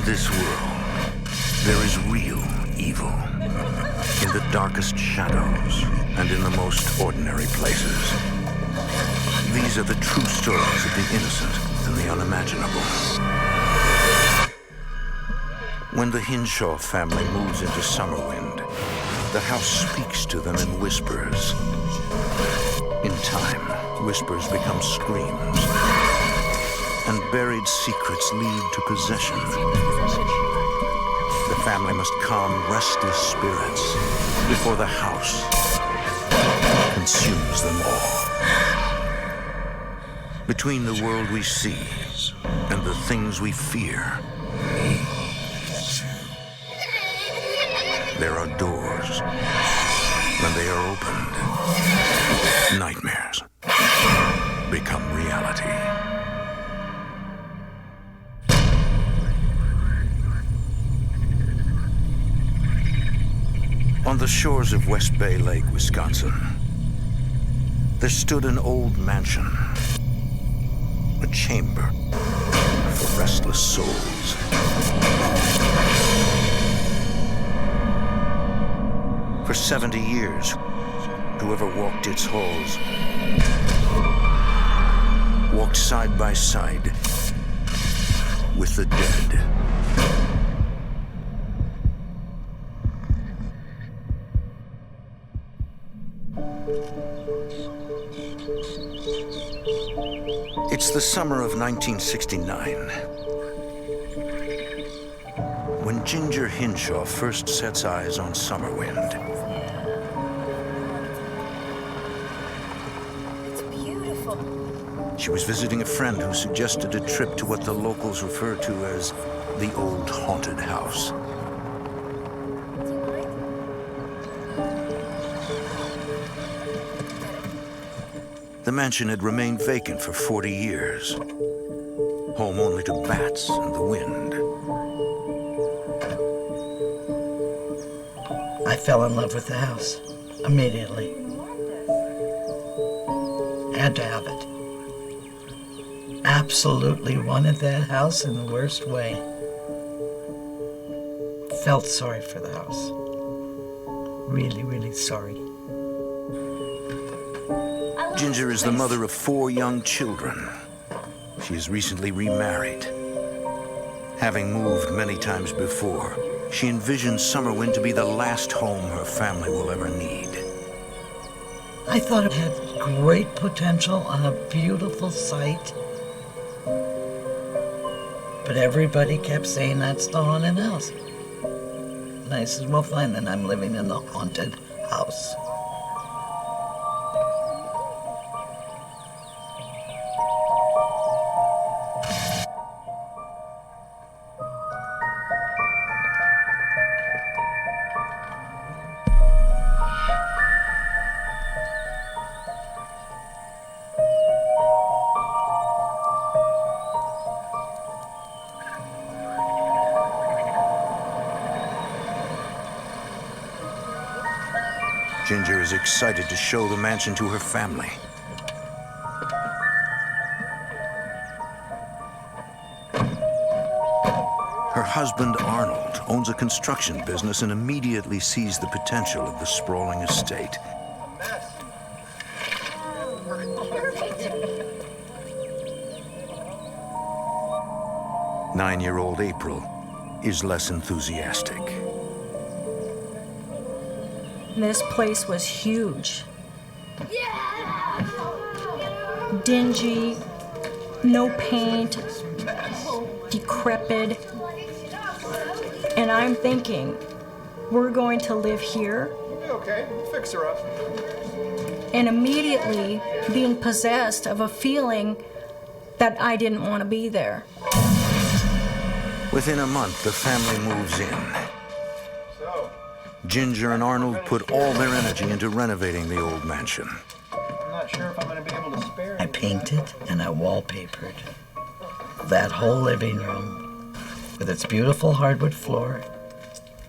this world, there is real evil. In the darkest shadows and in the most ordinary places. These are the true stories of the innocent and the unimaginable. When the Hinshaw family moves into Summerwind, the house speaks to them in whispers. In time, whispers become screams, and buried secrets lead to possession. The family must calm restless spirits before the house consumes them all. Between the world we see and the things we fear, there are doors. When they are opened, nightmares become reality. On the shores of West Bay Lake, Wisconsin, there stood an old mansion, a chamber for restless souls. For 70 years, whoever walked its halls walked side by side with the dead. It's the summer of 1969, when Ginger Hinshaw first sets eyes on Summerwind. It's beautiful. She was visiting a friend who suggested a trip to what the locals refer to as the old haunted house. The mansion had remained vacant for 40 years, home only to bats and the wind. I fell in love with the house immediately. Had to have it. Absolutely wanted that house in the worst way. Felt sorry for the house. Really, really sorry. Ginger is the mother of 4 young children. She is recently remarried. Having moved many times before, she envisions Summerwind to be the last home her family will ever need. I thought it had great potential on a beautiful site. But everybody kept saying that's the haunted house. And I said, well, fine, then I'm living in the haunted house. Ginger is excited to show the mansion to her family. Her husband, Arnold, owns a construction business and immediately sees the potential of the sprawling estate. Nine-year-old April is less enthusiastic. This place was huge. Dingy, no paint, decrepit. And I'm thinking, we're going to live here? You'll be okay. We'll fix her up. And immediately being possessed of a feeling that I didn't want to be there. Within a month, the family moves in. Ginger and Arnold put all their energy into renovating the old mansion. I'm not sure if I'm going to be able to spare it. I painted and I wallpapered that whole living room with its beautiful hardwood floor,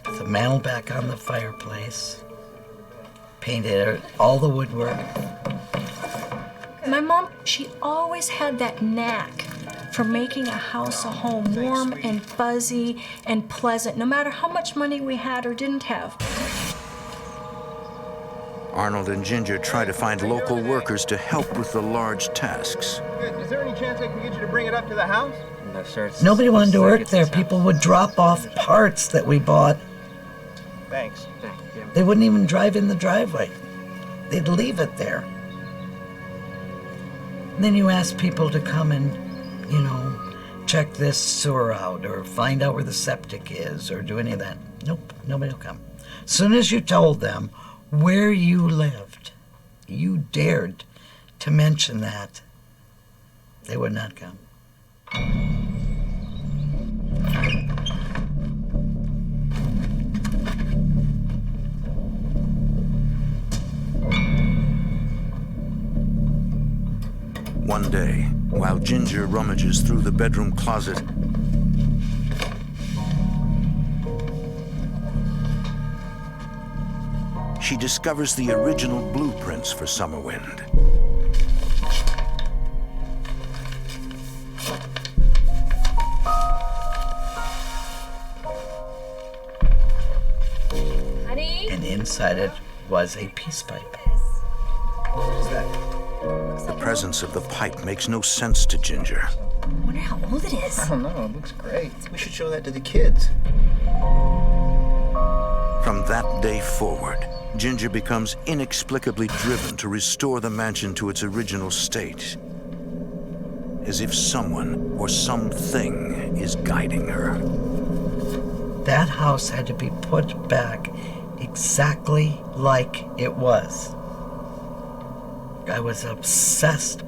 the mantel back on the fireplace, painted all the woodwork. My mom, she always had that knack for making a house a home, warm and fuzzy and pleasant, no matter how much money we had or didn't have. Arnold and Ginger try to find local workers to help with the large tasks. Good. Is there any chance I can get you to bring it up to the house? No, sir, Nobody wanted to work there. People would drop off parts that we bought. Thanks. They wouldn't even drive in the driveway. They'd leave it there. And then you ask people to come and, check this sewer out or find out where the septic is or do any of that. Nope, nobody will come. As soon as you told them where you lived, you dared to mention that, they would not come. One day, while Ginger rummages through the bedroom closet, she discovers the original blueprints for Summerwind. Honey? And inside it was a peace pipe. What is that? The presence of the pipe makes no sense to Ginger. I wonder how old it is. I don't know. It looks great. We should show that to the kids. From that day forward, Ginger becomes inexplicably driven to restore the mansion to its original state, as if someone or something is guiding her. That house had to be put back exactly like it was. I was obsessed.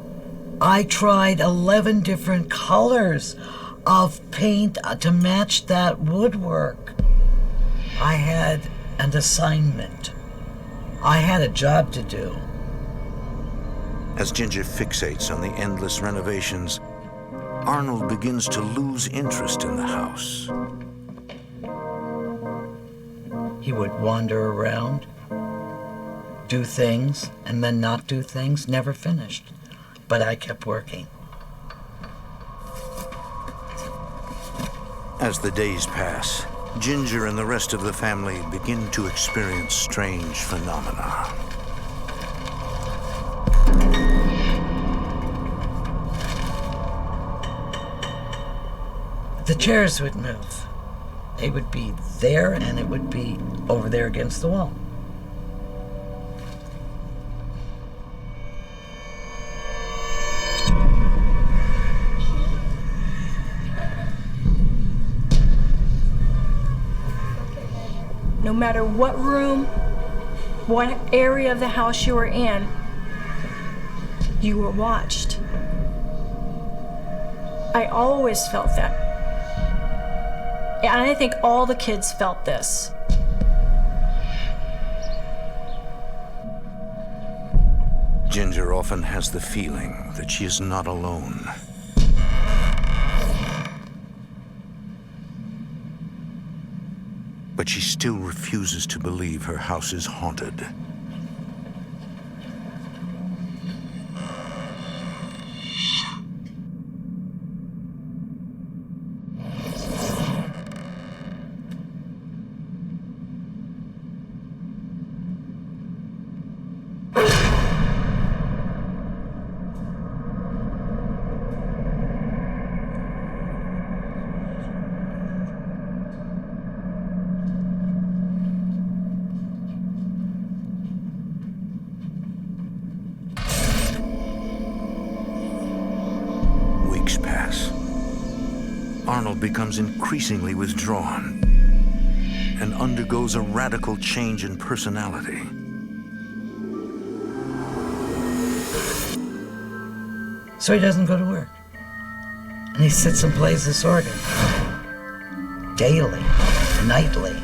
I tried 11 different colors of paint to match that woodwork. I had an assignment. I had a job to do. As Ginger fixates on the endless renovations, Arnold begins to lose interest in the house. He would wander around, do things, and then not do things, never finished. But I kept working. As the days pass, Ginger and the rest of the family begin to experience strange phenomena. The chairs would move. They would be there, and it would be over there against the wall. No matter what room, what area of the house you were in, you were watched. I always felt that. And I think all the kids felt this. Ginger often has the feeling that she is not alone. But she still refuses to believe her house is haunted. Weeks pass. Arnold becomes increasingly withdrawn and undergoes a radical change in personality. So he doesn't go to work. And he sits and plays this organ. Daily, nightly.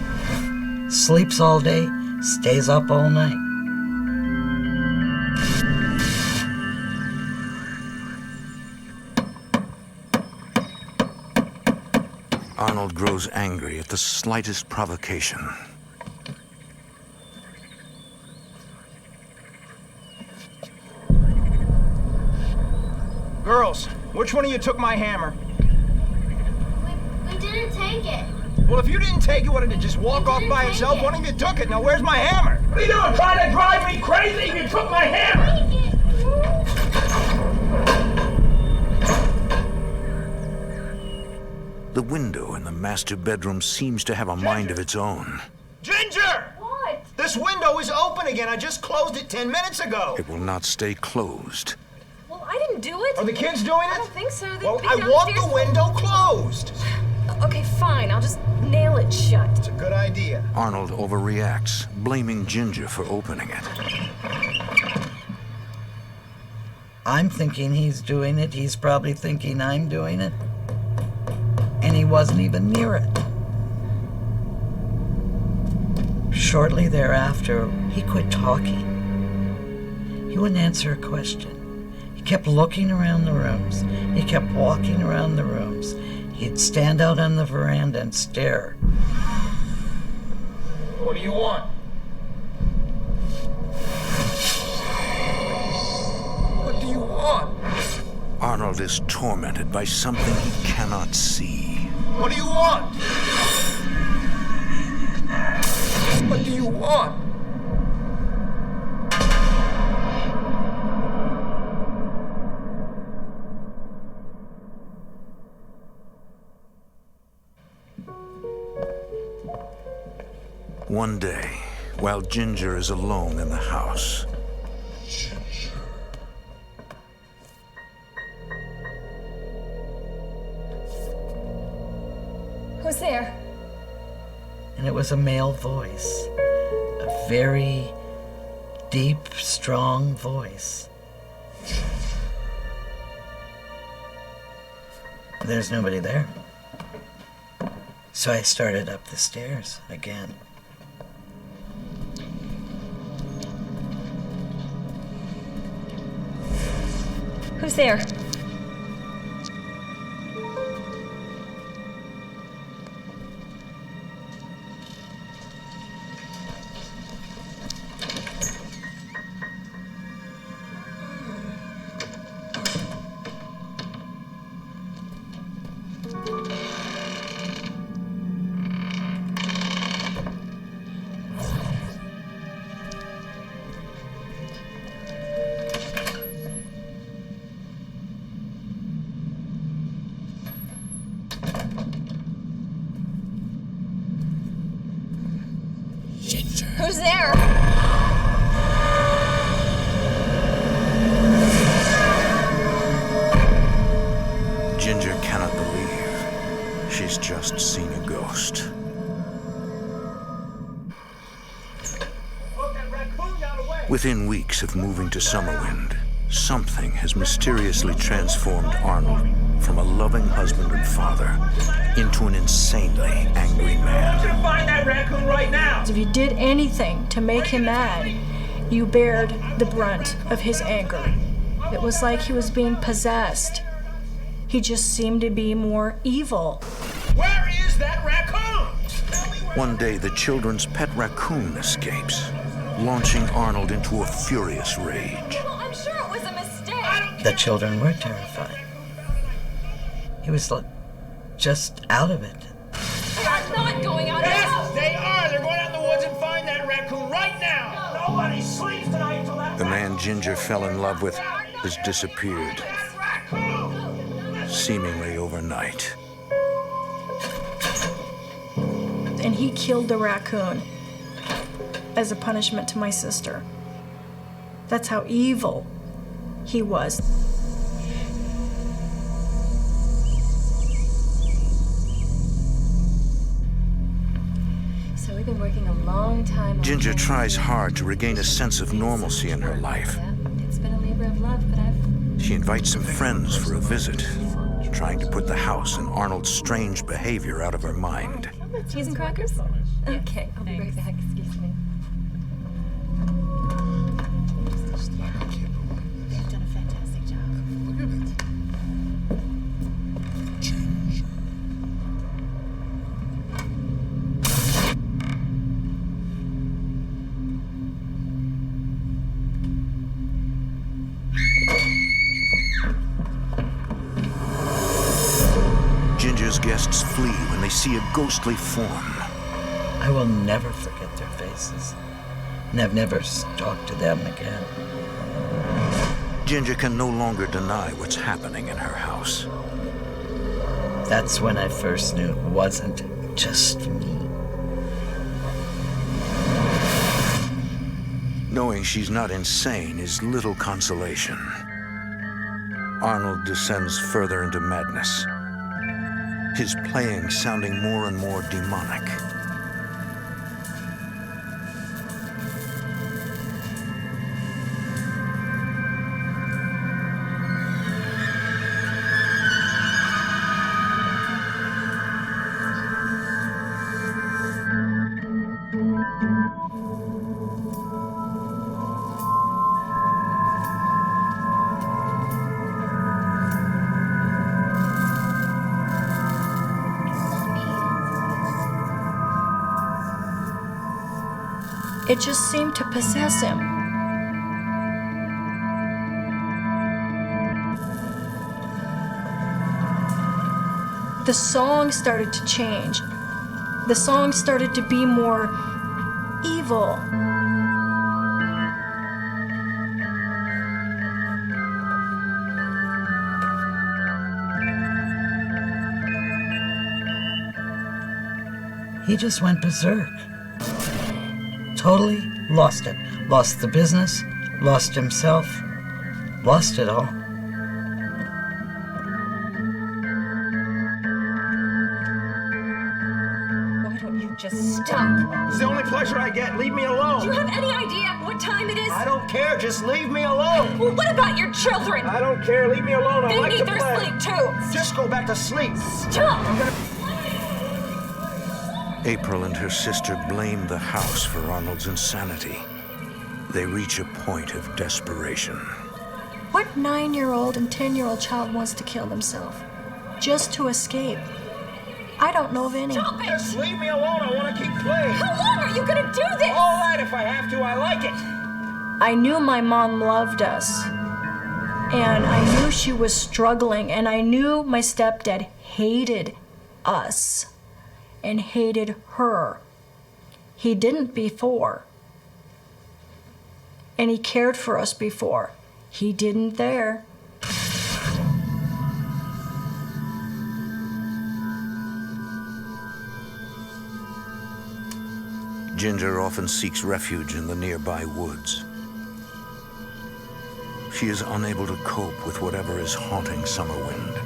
Sleeps all day, stays up all night. Arnold grows angry at the slightest provocation. Girls, Which one of you took my hammer? We didn't take it. Well, if you didn't take it, what did it just walk off by itself? One of you took it. Now, where's my hammer? What are you doing? Trying to drive me crazy? You took my hammer! The window in the master bedroom seems to have a mind of its own. Ginger! What? This window is open again. I just closed it 10 minutes ago. It will not stay closed. Well, I didn't do it. Are the kids doing it? I don't think so. Well, I want the window closed. Okay, fine. I'll just nail it shut. It's a good idea. Arnold overreacts, blaming Ginger for opening it. I'm thinking he's doing it. He's probably thinking I'm doing it. And he wasn't even near it. Shortly thereafter, he quit talking. He wouldn't answer a question. He kept looking around the rooms. He kept walking around the rooms. He'd stand out on the veranda and stare. What do you want? What do you want? Arnold is tormented by something he cannot see. What do you want? What do you want? One day, while Ginger is alone in the house, Who's there? And it was a male voice. A very deep, strong voice. There's nobody there. So I started up the stairs again. Who's there? Who's there? Ginger cannot believe she's just seen a ghost. Within weeks of moving to Summerwind, something has mysteriously transformed Arnold from a loving husband and father into an insanely angry I want you man. to find that raccoon right now! If you did anything to make him mad, you bared the brunt of his anger. It was like he was being possessed. He just seemed to be more evil. Where is that raccoon? One day, the children's pet raccoon escapes, launching Arnold into a furious rage. Well, I'm sure it was a mistake. The children were terrified. He was just out of it. I'm not going out of the Yes, house. they are! They're going out in the woods and find that raccoon right now! Nobody sleeps tonight until that The man Ginger fell in love with has disappeared, raccoon! seemingly overnight. And he killed the raccoon as a punishment to my sister. That's how evil he was. So we've been working a long time on Ginger this. tries hard to regain a sense of normalcy in her life. Yeah, it's been a labor of love, but I've... She invites some friends for a visit, trying to put the house and Arnold's strange behavior out of her mind. Cheese and crackers? Okay, I'll be right back. Excuse me. You've done a fantastic job. flee when they see a ghostly form. I will never forget their faces, and I've never talked to them again. Ginger can no longer deny what's happening in her house. That's when I first knew it wasn't just me. Knowing she's not insane is little consolation. Arnold descends further into madness, his playing sounding more and more demonic. It just seemed to possess him. The song started to change. The song started to be more evil. He just went berserk. Totally lost it. Lost the business, lost himself, lost it all. Why don't you just stop? It's the only pleasure I get. Leave me alone. Do you have any idea what time it is? I don't care. Just leave me alone. Well, what about your children? I don't care. Leave me alone. I They like need to their play. sleep too. Just go back to sleep. Stop! April and her sister blame the house for Arnold's insanity. They reach a point of desperation. What 9-year-old and 10-year-old child wants to kill themselves just to escape? I don't know of any. Stop it! Just leave me alone. I want to keep playing. How long are you gonna do this? All right, if I have to. I like it. I knew my mom loved us, and I knew she was struggling, and I knew my stepdad hated us and hated her. He didn't before. And he cared for us before. He didn't there. Ginger often seeks refuge in the nearby woods. She is unable to cope with whatever is haunting Summerwind.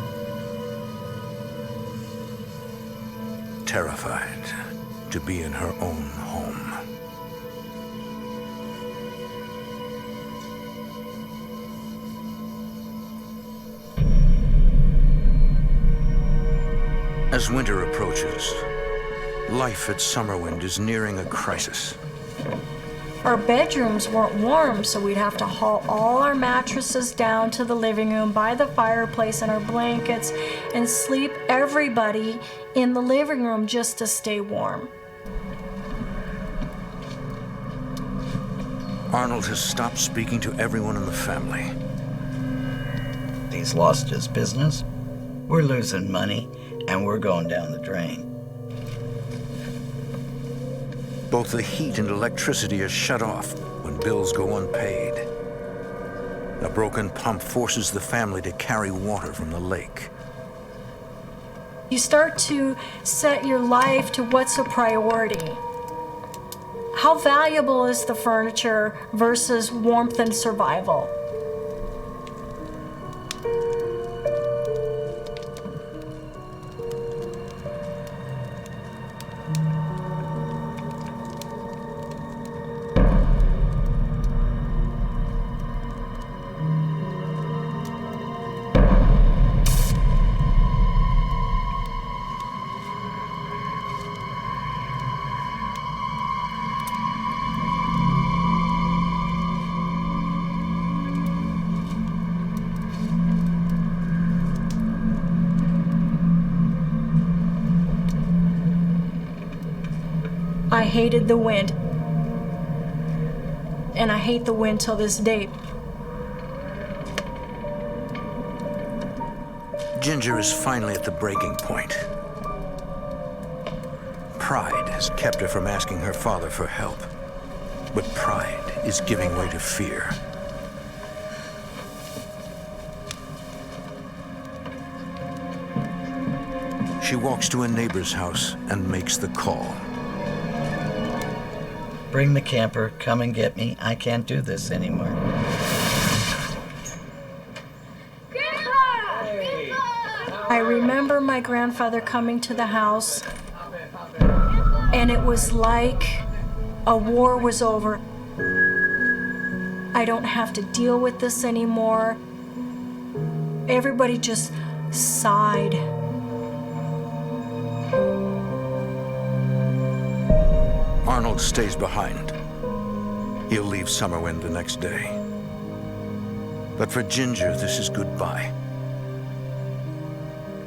Terrified to be in her own home. As winter approaches, life at Summerwind is nearing a crisis. Our bedrooms weren't warm, so we'd have to haul all our mattresses down to the living room by the fireplace and our blankets and sleep everybody in the living room just to stay warm. Arnold has stopped speaking to everyone in the family. He's lost his business, we're losing money, and we're going down the drain. Both the heat and electricity are shut off when bills go unpaid. A broken pump forces the family to carry water from the lake. You start to set your life to what's a priority. How valuable is the furniture versus warmth and survival? I hated the wind. And I hate the wind till this day. Ginger is finally at the breaking point. Pride has kept her from asking her father for help. But pride is giving way to fear. She walks to a neighbor's house and makes the call. Bring the camper, come and get me. I can't do this anymore. I remember my grandfather coming to the house, and it was like a war was over. I don't have to deal with this anymore. Everybody just sighed. Arnold stays behind. He'll leave Summerwind the next day. But for Ginger, this is goodbye.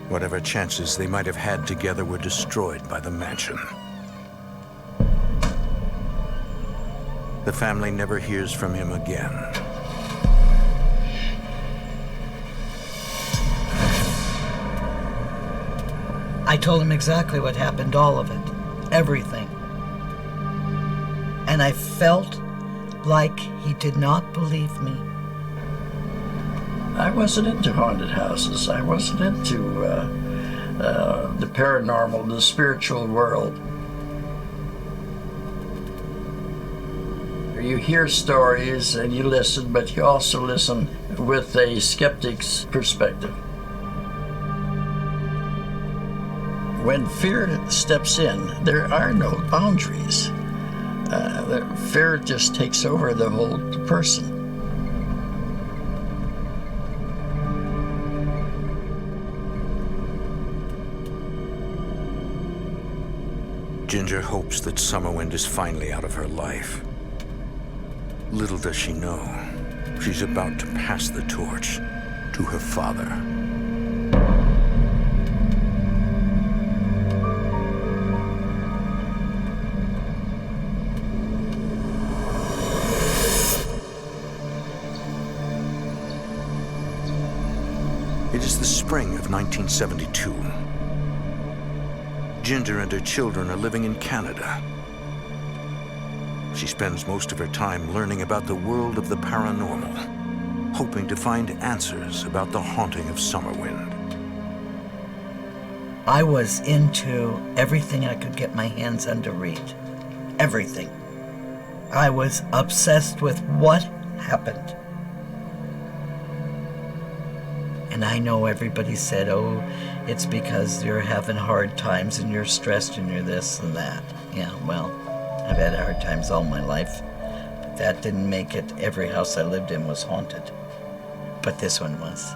Whatever chances they might have had together were destroyed by the mansion. The family never hears from him again. I told him exactly what happened, all of it, everything. And I felt like he did not believe me. I wasn't into haunted houses. I wasn't into the paranormal, the spiritual world. You hear stories and you listen, but you also listen with a skeptic's perspective. When fear steps in, there are no boundaries. The fear just takes over the whole person. Ginger hopes that Summerwind is finally out of her life. Little does she know, she's about to pass the torch to her father. It is the spring of 1972. Ginger and her children are living in Canada. She spends most of her time learning about the world of the paranormal, hoping to find answers about the haunting of Summerwind. I was into everything I could get my hands on to read. Everything. I was obsessed with what happened. And I know everybody said, oh, it's because you're having hard times and you're stressed and you're this and that. Yeah, well, I've had hard times all my life. But that didn't make it every house I lived in was haunted. But this one was.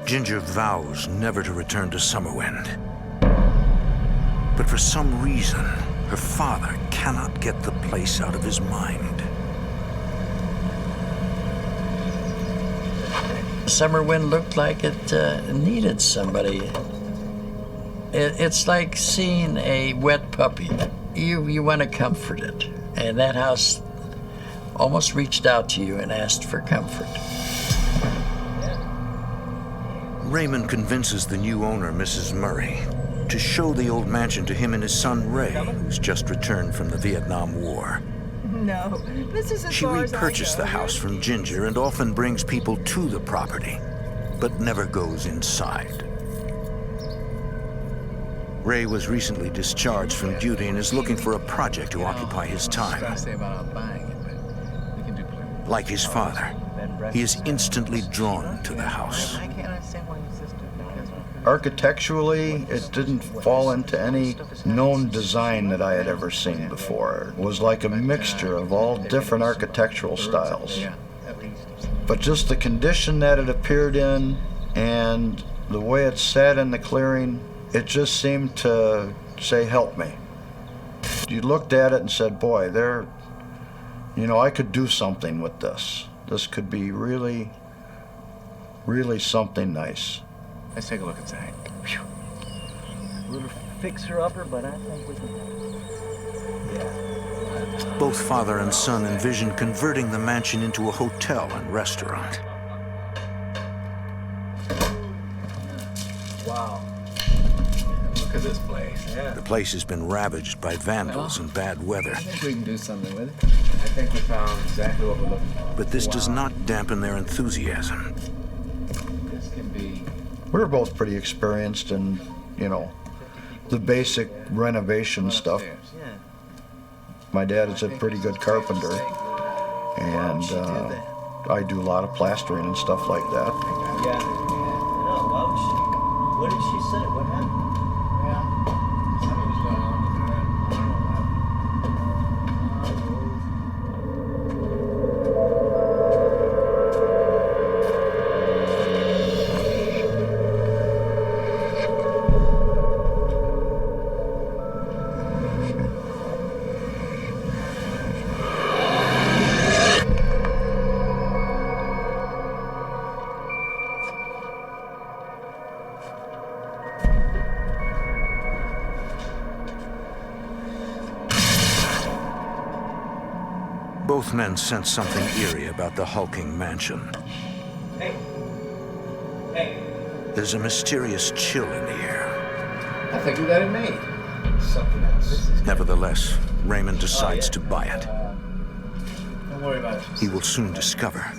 Ginger vows never to return to Summerwind. But for some reason, her father cannot get the place out of his mind. Summerwind looked like it needed somebody. It's like seeing a wet puppy. You want to comfort it. And that house almost reached out to you and asked for comfort. Raymond convinces the new owner, Mrs. Murray, to show the old mansion to him and his son Ray, who's just returned from the Vietnam War. No, this is as She far as I repurchased go. the house from Ginger and often brings people to the property, but never goes inside. Ray was recently discharged from duty and is looking for a project to occupy his time. Like his father, he is instantly drawn to the house. Architecturally, it didn't fall into any known design that I had ever seen before. It was like a mixture of all different architectural styles. But just the condition that it appeared in and the way it sat in the clearing, it just seemed to say, help me. You looked at it and said, boy, I could do something with this. This could be really, really something nice. Let's take a look inside. A little fixer-upper, but I think we can. Yeah. Both father and son envision converting the mansion into a hotel and restaurant. Wow. at this place. Yeah. The place has been ravaged by vandals and bad weather. I think we can do something with it. I think we found exactly what we're looking for. But this does not dampen their enthusiasm. This can be... We're both pretty experienced in, you know, the basic renovation stuff. My dad is a pretty good carpenter, and I do a lot of plastering and stuff like that. Yeah. What did she say? What happened? Something was going on with her. I don't Both men sense something eerie about the hulking mansion. Hey. There's a mysterious chill in the air. I think we got it made. Something else. Nevertheless, Raymond decides to buy it. Don't worry about it. He will soon discover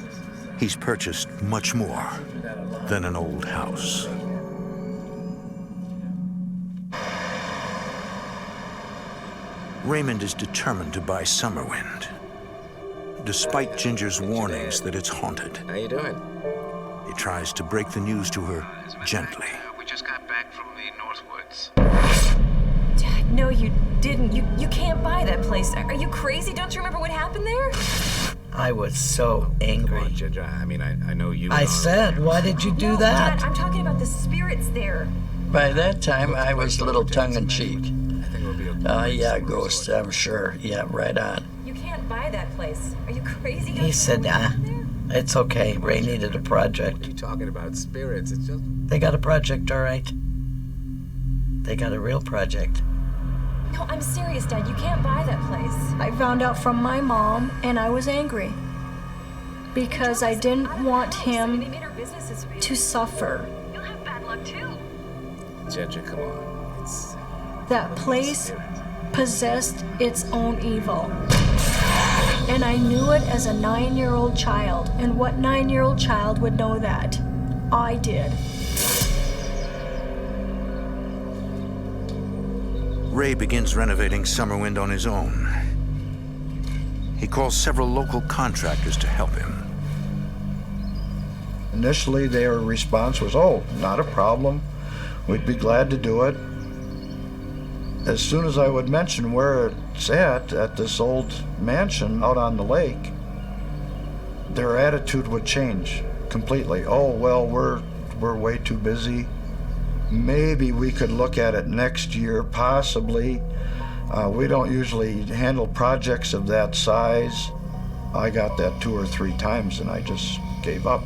he's purchased much more than an old house. Raymond is determined to buy Summerwind, despite Ginger's warnings that it's haunted. How you doing? He tries to break the news to her gently. We just got back from the Northwoods. Dad, no, you didn't. You can't buy that place. Are you crazy? Don't you remember what happened there? I was so angry. Come on, Ginger. I mean, I know you... I said, why did you do No, that? Dad, I'm talking about the spirits there. By that time, I was a little tongue-in-cheek. I think we'll be okay. Yeah, ghost, I'm sure. Yeah, right on. You can't buy that place. Are you crazy? Don't He you said, know what happened there? It's okay. Ray needed a What project. are you talking about? Spirits. It's just... They got a project, all right. They got a real project. No, I'm serious, Dad. You can't buy that place. I found out from my mom, and I was angry because I didn't want him They made our businesses fail. to suffer. You'll have bad luck too. Ginger, come on. It's... That place possessed its own evil. And I knew it as a 9-year-old child. And what 9-year-old child would know that? I did. Ray begins renovating Summerwind on his own. He calls several local contractors to help him. Initially, their response was, oh, not a problem. We'd be glad to do it. As soon as I would mention where it's at this old mansion out on the lake, their attitude would change completely. Oh, well, we're way too busy. Maybe we could look at it next year, possibly. We don't usually handle projects of that size. I got that 2 or 3 times and I just gave up.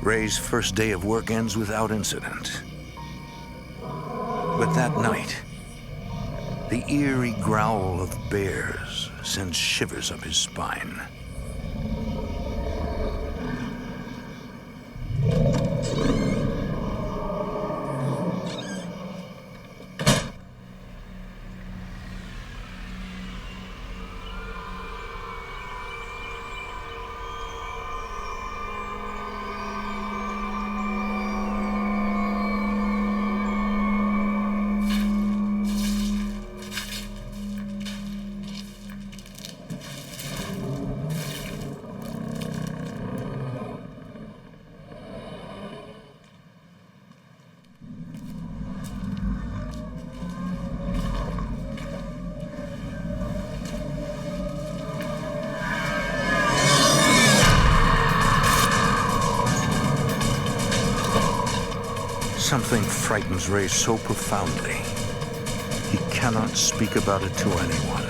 Ray's first day of work ends without incident. But that night, the eerie growl of bears sends shivers up his spine. Something frightens Ray so profoundly, he cannot speak about it to anyone.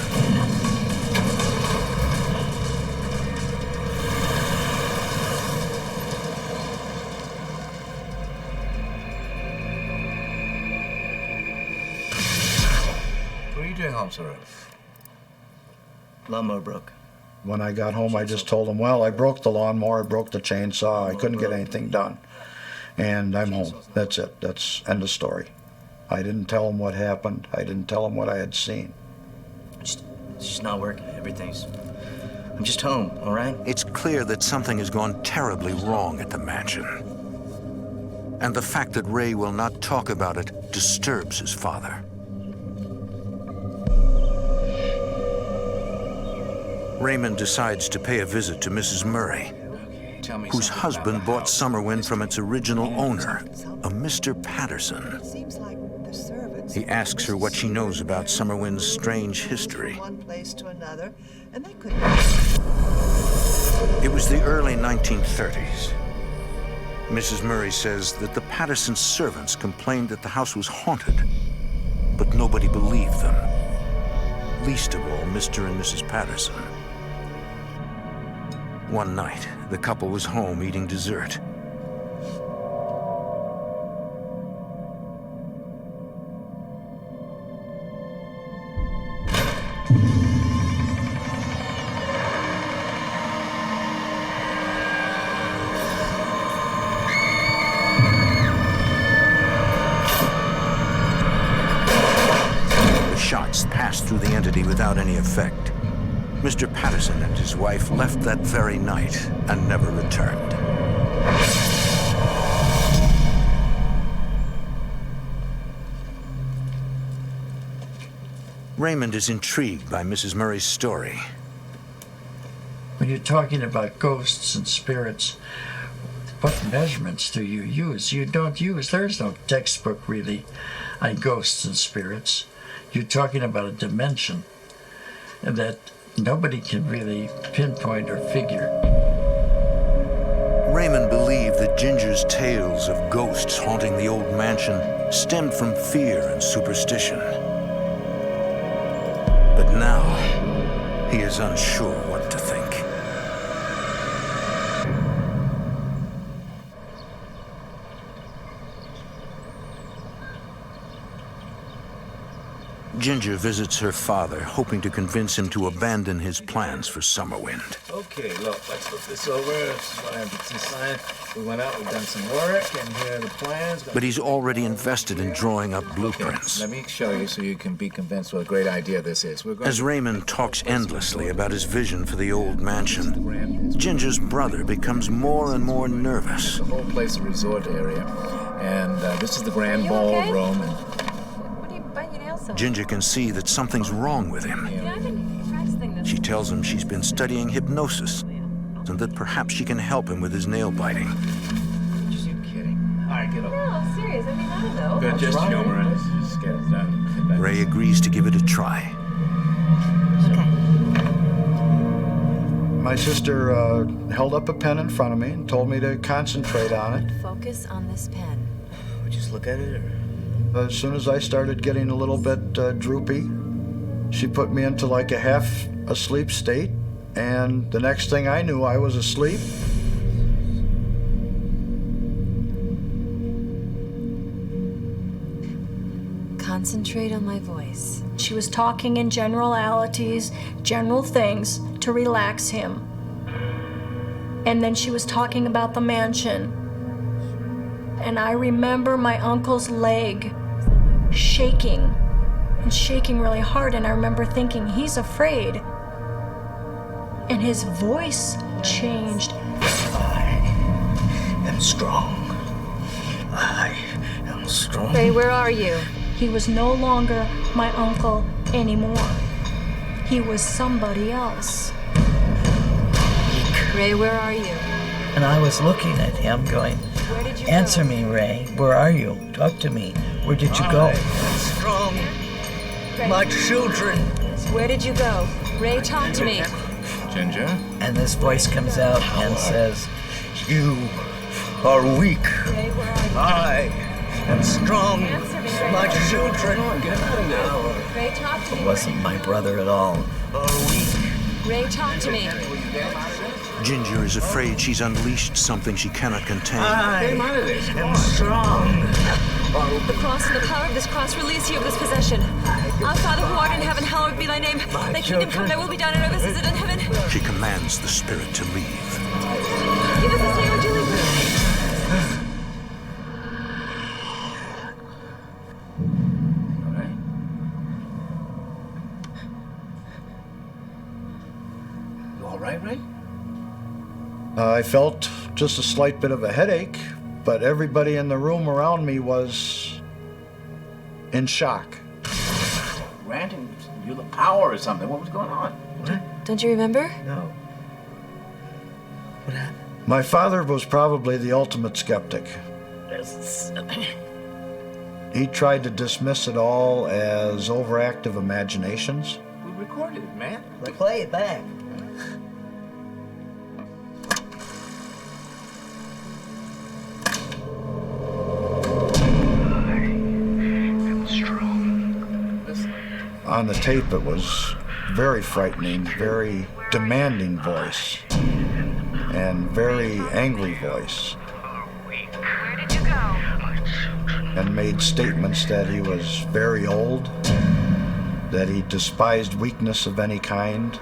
What are you doing home so early? Lawnmower broke. When I got home, I just told him, well, I broke the lawnmower, I broke the chainsaw, I couldn't get anything done. And I'm home. That's it. That's end of story. I didn't tell him what happened. I didn't tell him what I had seen. It's just not working. I'm just home, all right? It's clear that something has gone terribly wrong at the mansion. And the fact that Ray will not talk about it disturbs his father. Raymond decides to pay a visit to Mrs. Murray, whose husband bought Summerwind from its original owner, a Mr. Patterson. He asks her what she knows about Summerwind's strange history. It was the early 1930s. Mrs. Murray says that the Patterson servants complained that the house was haunted, but nobody believed them, least of all Mr. and Mrs. Patterson. One night, the couple was home eating dessert. The shots passed through the entity without any effect. Mr. Patterson and his wife left that very night and never returned. Raymond is intrigued by Mrs. Murray's story. When you're talking about ghosts and spirits, what measurements do you use? You don't use, there's no textbook really on ghosts and spirits. You're talking about a dimension that nobody can really pinpoint or figure. Raymond believed that Ginger's tales of ghosts haunting the old mansion stemmed from fear and superstition. But now, he is unsure what to think. Ginger visits her father, hoping to convince him to abandon his plans for Summerwind. Okay, look, let's look this over. This is what I have to sign. We went out, we've done some work, and here are the plans. But he's already invested in drawing up blueprints. Let me show you so you can be convinced what a great idea this is. As Raymond talks endlessly about his vision for the old mansion, Ginger's brother becomes more and more nervous. The whole place a resort area, and this is the grand ballroom. Okay? What are you biting your nails so? Ginger can see that something's wrong with him. Yeah, I've been practicing this. She tells him she's been studying hypnosis and that perhaps she can help him with his nail biting. Just you kidding. All right, get over. No, I'm serious. I mean, I don't know. Good, just humor us. Just get it done. Ray agrees to give it a try. Okay. My sister held up a pen in front of me and told me to concentrate on it. Focus on this pen. We just look at it, or? As soon as I started getting a little bit droopy, she put me into like a half asleep state, and the next thing I knew, I was asleep. Concentrate on my voice. She was talking in generalities, general things to relax him. And then she was talking about the mansion. And I remember my uncle's leg shaking, and shaking really hard, and I remember thinking, he's afraid. And his voice changed. I am strong. I am strong. Ray, where are you? He was no longer my uncle anymore. He was somebody else. Ray, where are you? And I was looking at him going, Where did you answer go? me, Ray. Where are you? Talk to me. Where did you go? Strong. Ray, My children. where did you go? Ray, talk to me. Ginger? And this voice comes out and says, You are weak. Ray, where are you? I am strong. Answer me, Ray. My children Ray, talk to me. it wasn't my brother at all. are weak. Ray, talk to me. Ginger is afraid she's unleashed something she cannot contain. I am strong. The cross and the power of this cross release you of this possession. Our Father who art in heaven, hallowed be thy name. Thy kingdom come, thy will be done on earth as it is in heaven. She commands the spirit to leave. Give us this day our daily bread. I felt just a slight bit of a headache, but everybody in the room around me was in shock. Ranting, you the power or something. What was going on? Don't you remember? No. What happened? My father was probably the ultimate skeptic. He tried to dismiss it all as overactive imaginations. We recorded it, man. Let's play it back. On the tape, it was very frightening, very demanding voice, and very angry voice. Where did you go? And made statements that he was very old, that he despised weakness of any kind,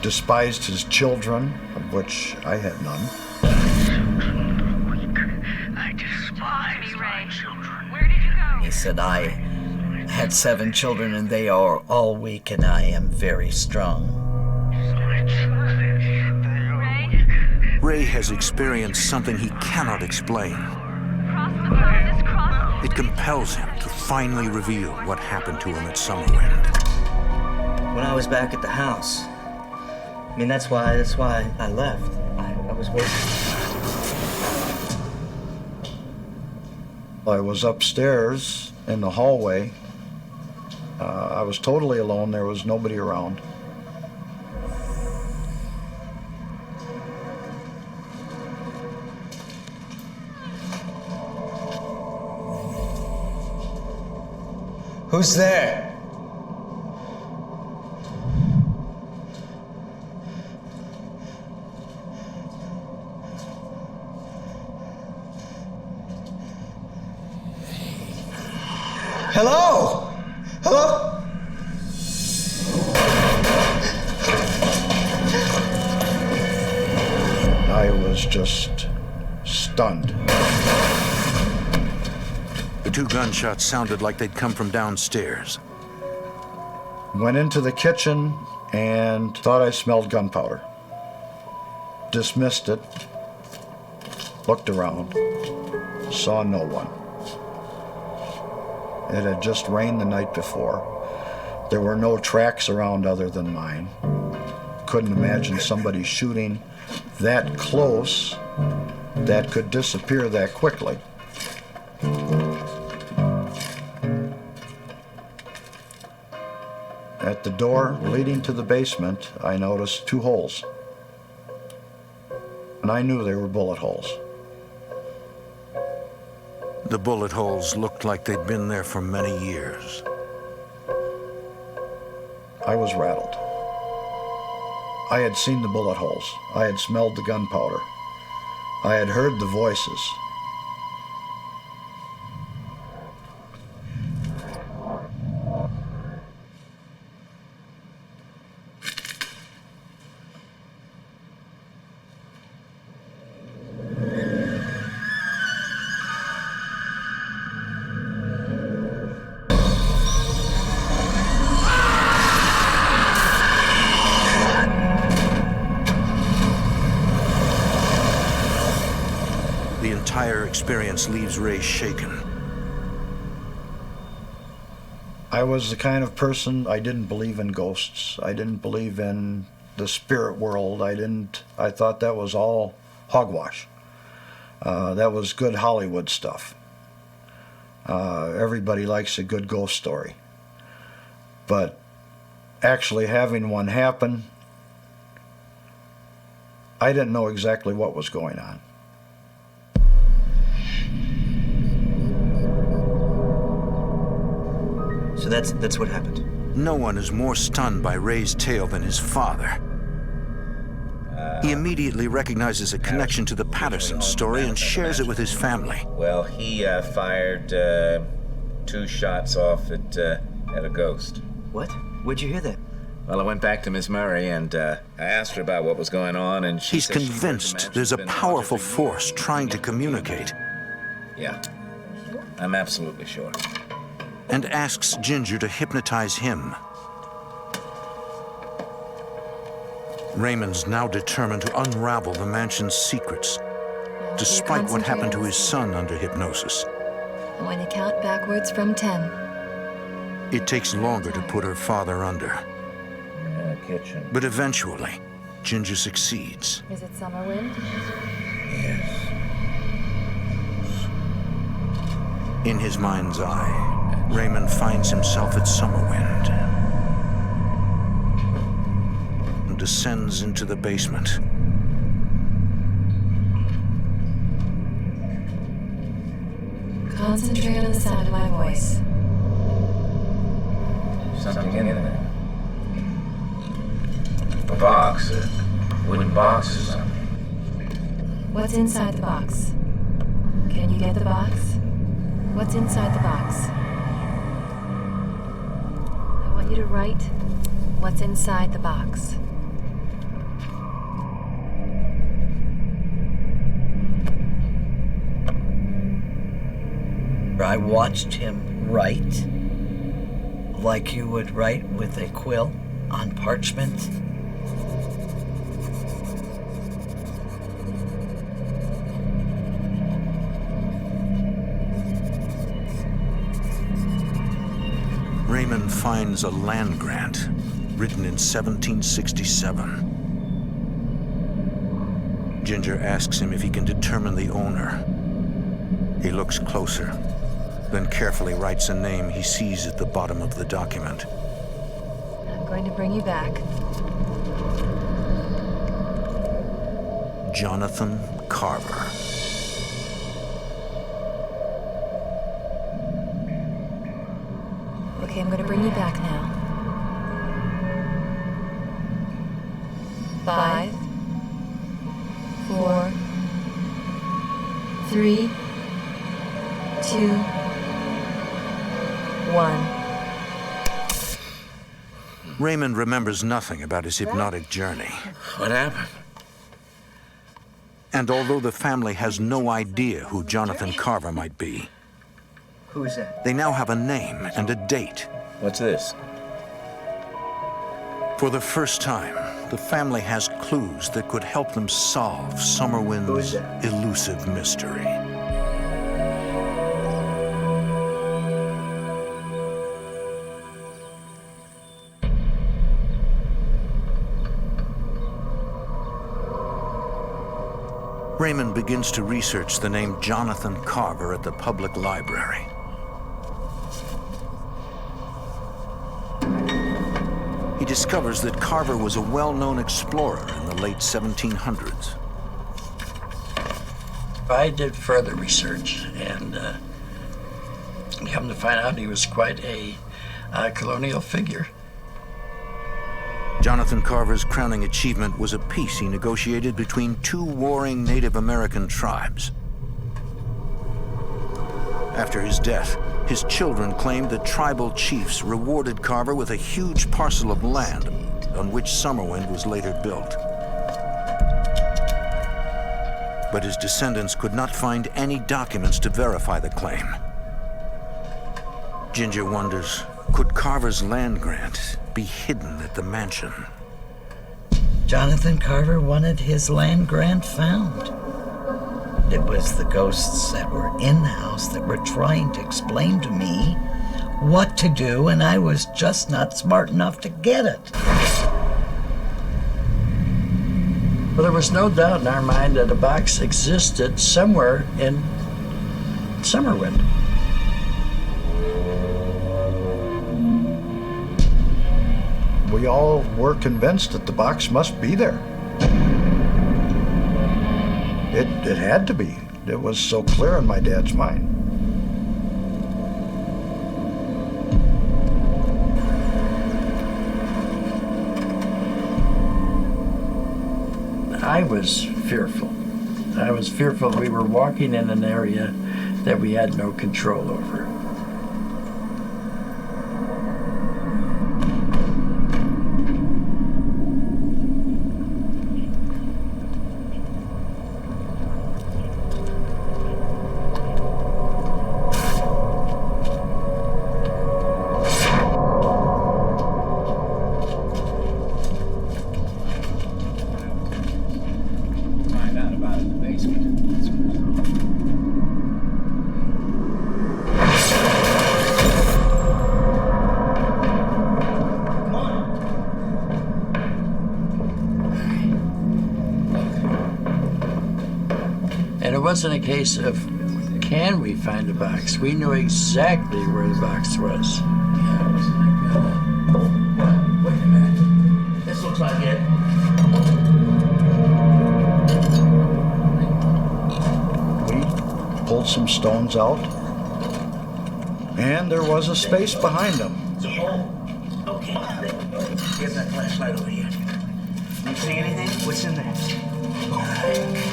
despised his children, of which I had none. I despise my children. Where did you go? He said, I had 7 children and they are all weak and I am very strong. Ray has experienced something he cannot explain. It compels him to finally reveal what happened to him at Summerwind. When I was back at the house. I mean, that's why I left. I was waiting. I was upstairs in the hallway. I was totally alone. There was nobody around. Who's there? Hello? Hello? I was just stunned. The 2 gunshots sounded like they'd come from downstairs. Went into the kitchen and thought I smelled gunpowder. Dismissed it, looked around, saw no one. It had just rained the night before. There were no tracks around other than mine. Couldn't imagine somebody shooting that close that could disappear that quickly. At the door leading to the basement, I noticed 2 holes. And I knew they were bullet holes. The bullet holes looked like they'd been there for many years. I was rattled. I had seen the bullet holes. I had smelled the gunpowder. I had heard the voices. The entire experience leaves Ray shaken. I was the kind of person, I didn't believe in ghosts. I didn't believe in the spirit world. I thought that was all hogwash. That was good Hollywood stuff. Everybody likes a good ghost story. But actually having one happen, I didn't know exactly what was going on. So that's what happened. No one is more stunned by Ray's tale than his father. He immediately recognizes a connection to the Patterson story and shares it with his family. Well, he fired 2 shots off at a ghost. What? Where'd you hear that? Well, I went back to Miss Murray and I asked her about what was going on, and He's convinced there's a powerful force trying to communicate. Yeah, I'm absolutely sure. And asks Ginger to hypnotize him. Raymond's now determined to unravel the mansion's secrets, despite what happened to his son under hypnosis. I'm going to count backwards from 10. It takes longer to put her father under. In the kitchen. But eventually, Ginger succeeds. Is it Summerwind? Yes. In his mind's eye, Raymond finds himself at Summerwind and descends into the basement. Concentrate on the sound of my voice. Something in there. A box, a wooden box or something. What's inside the box? Can you get the box? What's inside the box? I want you to write what's inside the box. I watched him write like you would write with a quill on parchment. Raymond finds a land grant written in 1767. Ginger asks him if he can determine the owner. He looks closer, then carefully writes a name he sees at the bottom of the document. I'm going to bring you back. Jonathan Carver. Okay, I'm going to bring you back now. 5, 4, 3, 2, 1. Raymond remembers nothing about his hypnotic journey. What happened? And although the family has no idea who Jonathan Carver might be, Who is that? they now have a name and a date. What's this? For the first time, the family has clues that could help them solve Summerwind's elusive mystery. Raymond begins to research the name Jonathan Carver at the public library. He discovers that Carver was a well-known explorer in the late 1700s. I did further research and come to find out he was quite a colonial figure. Jonathan Carver's crowning achievement was a peace he negotiated between two warring Native American tribes. After his death, his children claimed that tribal chiefs rewarded Carver with a huge parcel of land on which Summerwind was later built. But his descendants could not find any documents to verify the claim. Ginger wonders, could Carver's land grant be hidden at the mansion? Jonathan Carver wanted his land grant found. It was the ghosts that were in the house that were trying to explain to me what to do, and I was just not smart enough to get it. Well, there was no doubt in our mind that a box existed somewhere in Summerwind. We all were convinced that the box must be there. It had to be. It was so clear in my dad's mind. I was fearful. I was fearful we were walking in an area that we had no control over. wasn't a case of, can we find the box? We knew exactly where the box was. Yeah, it was like, wait a minute. This looks like it. We pulled some stones out, and there was a space behind them. It's a hole. Okay, get that flashlight over here. You see anything? What's in there? What's in there?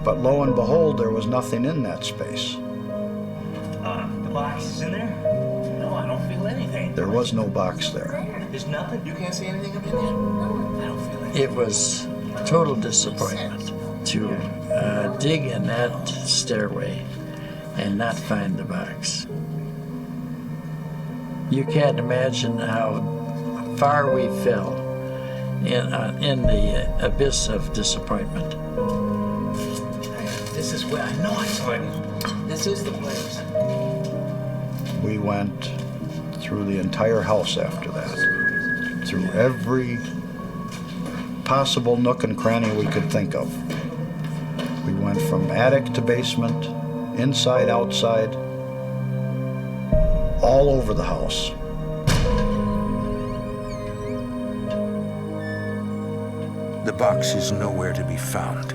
But lo and behold, there was nothing in that space. The box is in there? No, I don't feel anything. There was no box there. There's nothing? You can't see anything up in there? No, I don't feel anything. It was total disappointment to dig in that stairway and not find the box. You can't imagine how far we fell in the abyss of disappointment. This is where I know I saw it. This is the place. We went through the entire house after that, through every possible nook and cranny we could think of. We went from attic to basement, inside, outside, all over the house. The box is nowhere to be found.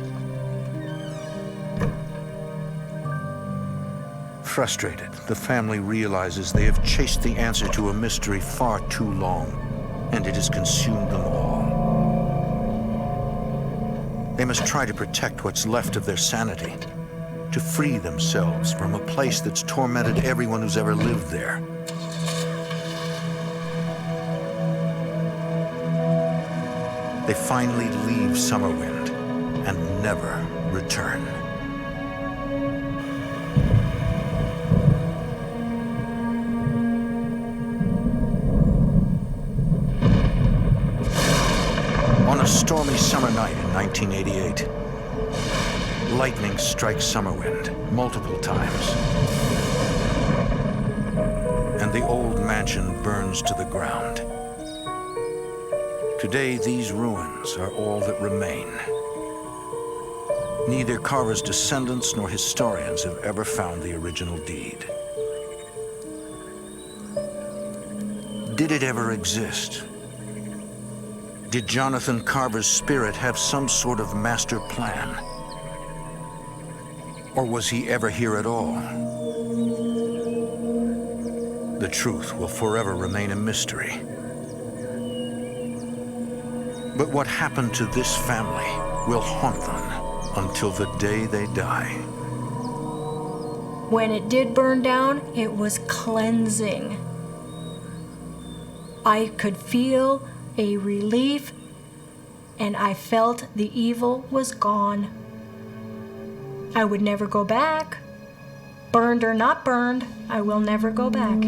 Frustrated, the family realizes they have chased the answer to a mystery far too long, and it has consumed them all. They must try to protect what's left of their sanity, to free themselves from a place that's tormented everyone who's ever lived there. They finally leave Summerwind and never return. On a stormy summer night in 1988, lightning strikes Summerwind multiple times, and the old mansion burns to the ground. Today, these ruins are all that remain. Neither Carver's descendants nor historians have ever found the original deed. Did it ever exist? Did Jonathan Carver's spirit have some sort of master plan? Or was he ever here at all? The truth will forever remain a mystery. But what happened to this family will haunt them until the day they die. When it did burn down, it was cleansing. I could feel a relief, and I felt the evil was gone. I would never go back. Burned or not burned, I will never go back.